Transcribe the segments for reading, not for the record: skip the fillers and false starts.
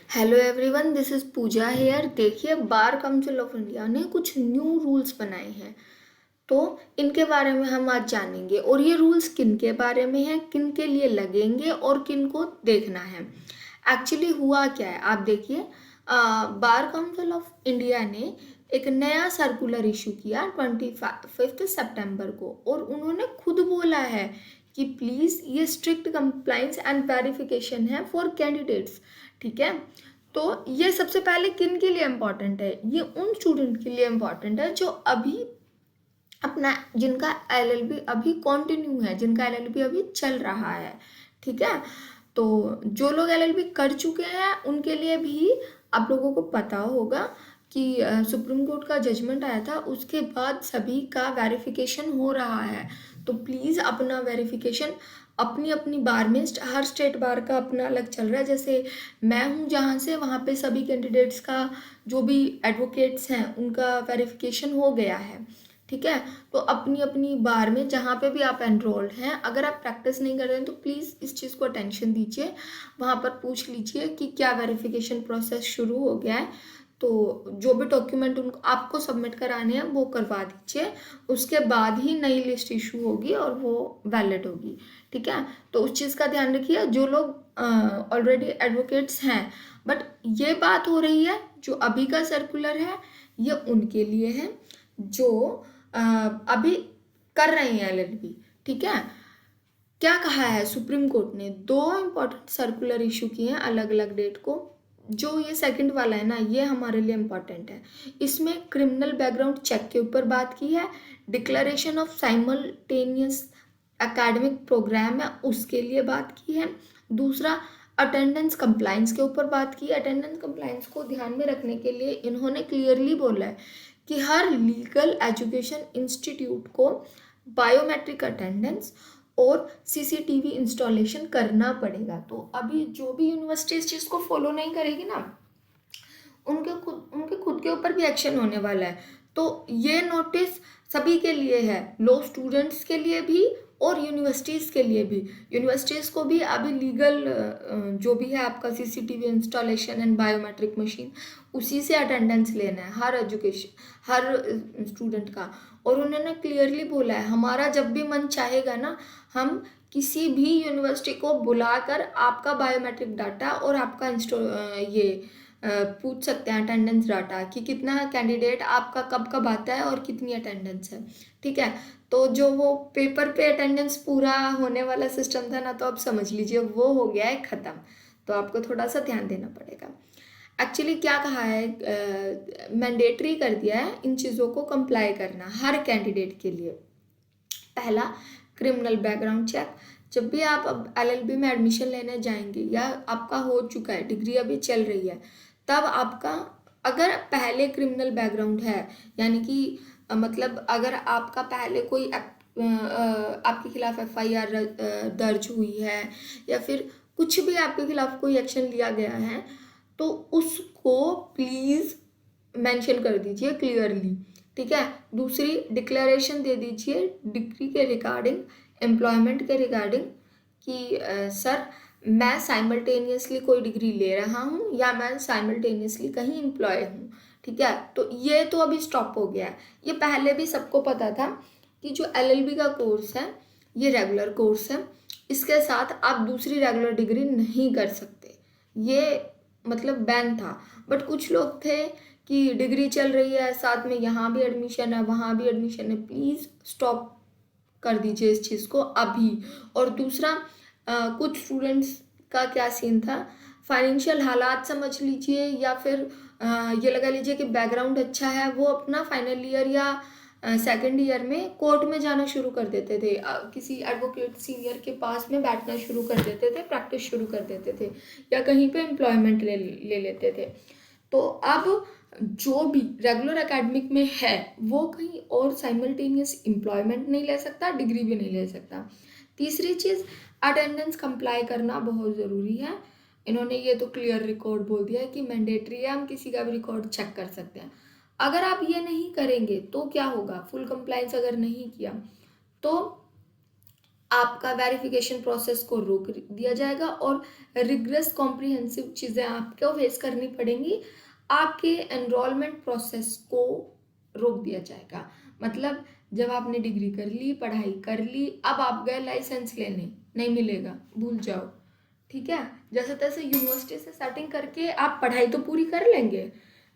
Hello everyone, this is Pooja here. देखिए, bar council of India ने कुछ न्यू रूल्स बनाए हैं, तो इनके बारे में हम आज जानेंगे। और ये रूल्स किन के बारे में हैं, किन के लिए लगेंगे और किन को देखना है। एक्चुअली हुआ क्या है, आप देखिए। बार काउंसिल ऑफ इंडिया ने एक नया सर्कुलर इशू किया 25 सितंबर को, और उन्होंने खुद बोला है कि प्लीज़ ये स्ट्रिक्ट कंप्लाइंस एंड वेरिफिकेशन है फॉर कैंडिडेट्स। ठीक है, तो ये सबसे पहले किन के लिए इम्पॉर्टेंट है? ये उन स्टूडेंट के लिए इम्पॉर्टेंट है जो अभी अपना जिनका एलएलबी अभी कंटिन्यू है, जिनका एलएलबी अभी चल रहा है। ठीक है, तो जो लोग एलएलबी कर चुके हैं उनके लिए भी आप लोगों को पता होगा कि सुप्रीम कोर्ट का जजमेंट आया था, उसके बाद सभी का वेरिफिकेशन हो रहा है। तो प्लीज़ अपना वेरिफिकेशन अपनी अपनी बार में, हर स्टेट बार का अपना अलग चल रहा है। जैसे मैं हूँ जहाँ से, वहाँ पे सभी कैंडिडेट्स का, जो भी एडवोकेट्स हैं उनका वेरिफिकेशन हो गया है। ठीक है, तो अपनी अपनी बार में जहाँ पे भी आप एनरोल्ड हैं, अगर आप प्रैक्टिस नहीं कर रहे हैं तो प्लीज़ इस चीज़ को अटेंशन दीजिए, वहाँ पर पूछ लीजिए कि क्या वेरिफिकेशन प्रोसेस शुरू हो गया है। तो जो भी डॉक्यूमेंट उनको आपको सबमिट कराने हैं वो करवा दीजिए, उसके बाद ही नई लिस्ट इशू होगी और वो वैलिड होगी। ठीक है, तो उस चीज़ का ध्यान रखिए। जो लोग ऑलरेडी एडवोकेट्स हैं, बट ये बात हो रही है जो अभी का सर्कुलर है ये उनके लिए है जो अभी कर रहे हैं एलएलबी। ठीक है, क्या कहा है सुप्रीम कोर्ट ने? दो इम्पोर्टेंट सर्कुलर इशू किए हैं अलग अलग डेट को। जो ये सेकंड वाला है ना, ये हमारे लिए इम्पोर्टेंट है। इसमें क्रिमिनल बैकग्राउंड चेक के ऊपर बात की है, declaration of simultaneous academic programme है उसके लिए बात की है। दूसरा, अटेंडेंस कंप्लाइंस के ऊपर बात की है। अटेंडेंस कंप्लाइंस को ध्यान में रखने के लिए इन्होंने क्लियरली बोला है कि हर लीगल एजुकेशन इंस्टीट्यूट को बायोमेट्रिक अटेंडेंस और सीसीटीवी इंस्टॉलेशन करना पड़ेगा। तो अभी जो भी यूनिवर्सिटी इस चीज़ को फॉलो नहीं करेगी ना, उनके खुद के ऊपर भी एक्शन होने वाला है। तो ये नोटिस सभी के लिए है, लॉ स्टूडेंट्स के लिए भी और यूनिवर्सिटीज़ के लिए भी। यूनिवर्सिटीज़ को भी अभी लीगल जो भी है आपका CCTV installation and biometric machine, उसी से अटेंडेंस लेना है हर स्टूडेंट का। और उन्होंने क्लियरली बोला है, हमारा जब भी मन चाहेगा ना, हम किसी भी यूनिवर्सिटी को बुलाकर आपका बायोमेट्रिक डाटा और आपका पूछ सकते हैं अटेंडेंस डाटा कि कितना कैंडिडेट आपका कब कब आता है और कितनी अटेंडेंस है। ठीक है, तो जो वो पेपर पे अटेंडेंस पूरा होने वाला सिस्टम था ना, तो अब समझ लीजिए वो हो गया है ख़त्म। तो आपको थोड़ा सा ध्यान देना पड़ेगा। एक्चुअली क्या कहा है, मैंडेटरी कर दिया है इन चीज़ों को कंप्लाई करना हर कैंडिडेट के लिए। पहला, क्रिमिनल बैकग्राउंड चेक। जब भी आप अब एलएलबी में एडमिशन लेने जाएंगे या आपका हो चुका है, डिग्री अभी चल रही है, तब आपका अगर पहले क्रिमिनल बैकग्राउंड है, यानी कि मतलब अगर आपका पहले कोई आपके खिलाफ एफआईआर दर्ज हुई है या फिर कुछ भी आपके खिलाफ कोई एक्शन लिया गया है, तो उसको प्लीज़ मेंशन कर दीजिए क्लियरली। ठीक है, दूसरी, डिक्लेरेशन दे दीजिए डिग्री के रिगार्डिंग, एम्प्लॉयमेंट के रिगार्डिंग कि सर, मैं साइमल्टेनियसली कोई डिग्री ले रहा हूँ या मैं साइमल्टेनियसली कहीं एम्प्लॉय हूँ। ठीक है, तो ये तो अभी स्टॉप हो गया है। ये पहले भी सबको पता था कि जो एलएलबी का कोर्स है ये रेगुलर कोर्स है, इसके साथ आप दूसरी रेगुलर डिग्री नहीं कर सकते। ये मतलब बैन था। बट कुछ लोग थे कि डिग्री चल रही है, साथ में यहाँ भी एडमिशन है, वहाँ भी एडमिशन है, प्लीज़ स्टॉप कर दीजिए इस चीज़ को अभी। और दूसरा, कुछ स्टूडेंट्स का क्या सीन था, फाइनेंशियल हालात समझ लीजिए या फिर ये लगा लीजिए कि बैकग्राउंड अच्छा है, वो अपना फाइनल ईयर या सेकेंड ईयर में कोर्ट में जाना शुरू कर देते थे, किसी एडवोकेट सीनियर के पास में बैठना शुरू कर देते थे, प्रैक्टिस शुरू कर देते थे, या कहीं पे एम्प्लॉयमेंट ले लेते थे। तो अब जो भी रेगुलर एकेडमिक में है वो कहीं और साइमल्टेनियस एम्प्लॉयमेंट नहीं ले सकता, डिग्री भी नहीं ले सकता। तीसरी चीज़, अटेंडेंस कंप्लाई करना बहुत ज़रूरी है। इन्होंने ये तो क्लियर रिकॉर्ड बोल दिया है कि मैंडेटरी है, हम किसी का भी रिकॉर्ड चेक कर सकते हैं। अगर आप ये नहीं करेंगे तो क्या होगा, फुल कंप्लाइंस अगर नहीं किया तो आपका वेरिफिकेशन प्रोसेस को रोक दिया जाएगा और रिग्रेस कॉम्प्रिहेंसिव चीज़ें आपको फेस करनी पड़ेंगी, आपके एनरोलमेंट प्रोसेस को रोक दिया जाएगा। मतलब जब आपने डिग्री कर ली, पढ़ाई कर ली, अब आप गए लाइसेंस लेने, नहीं मिलेगा, भूल जाओ, ठीक है। जैसे तैसे यूनिवर्सिटी से सेटिंग करके आप पढ़ाई तो पूरी कर लेंगे,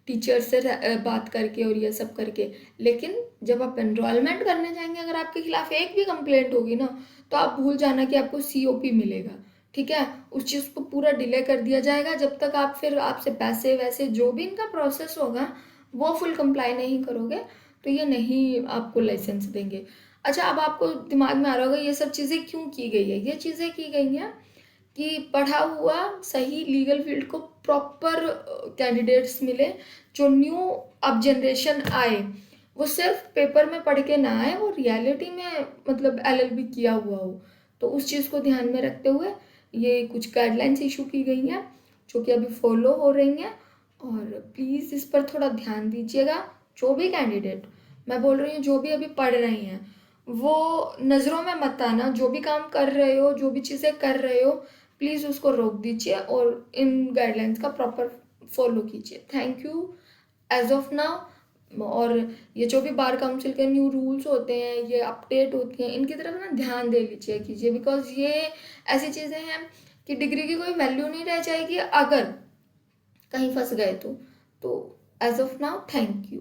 टीचर से बात करके और ये सब करके, लेकिन जब आप एनरोलमेंट करने जाएंगे, अगर आपके खिलाफ एक भी कंप्लेंट होगी ना, तो आप भूल जाना कि आपको COP मिलेगा, ठीक है। उस चीज़ को पूरा डिले कर दिया जाएगा जब तक आप फिर आपसे पैसे वैसे जो भी इनका प्रोसेस होगा वो फुल कंप्लाई नहीं करोगे, तो ये नहीं आपको लाइसेंस देंगे। अच्छा, अब आपको दिमाग में आ रहा होगा ये सब चीज़ें क्यों की गई है। ये चीज़ें की गई हैं कि पढ़ा हुआ सही लीगल फील्ड को प्रॉपर कैंडिडेट्स मिले, जो न्यू अब जनरेशन आए वो सिर्फ पेपर में पढ़ के ना आए, वो रियलिटी में मतलब LLB किया हुआ हो। तो उस चीज़ को ध्यान में रखते हुए ये कुछ गाइडलाइंस इशू की गई हैं जो कि अभी फॉलो हो रही हैं, और प्लीज़ इस पर थोड़ा ध्यान दीजिएगा। जो भी कैंडिडेट, मैं बोल रही हूँ जो भी अभी पढ़ रहे हैं, वो नज़रों में मत आना, जो भी काम कर रहे हो, जो भी चीज़ें कर रहे हो, प्लीज़ उसको रोक दीजिए और इन गाइडलाइंस का प्रॉपर फॉलो कीजिए। Thank you as of now. और ये जो भी बार काउंसिल के न्यू रूल्स होते हैं, ये अपडेट होती हैं, इनकी तरफ ना ध्यान दे लीजिए कीजिए, बिकॉज ये ऐसी चीज़ें हैं कि डिग्री की कोई वैल्यू नहीं रह जाएगी अगर कहीं फंस गए तो as of now thank you.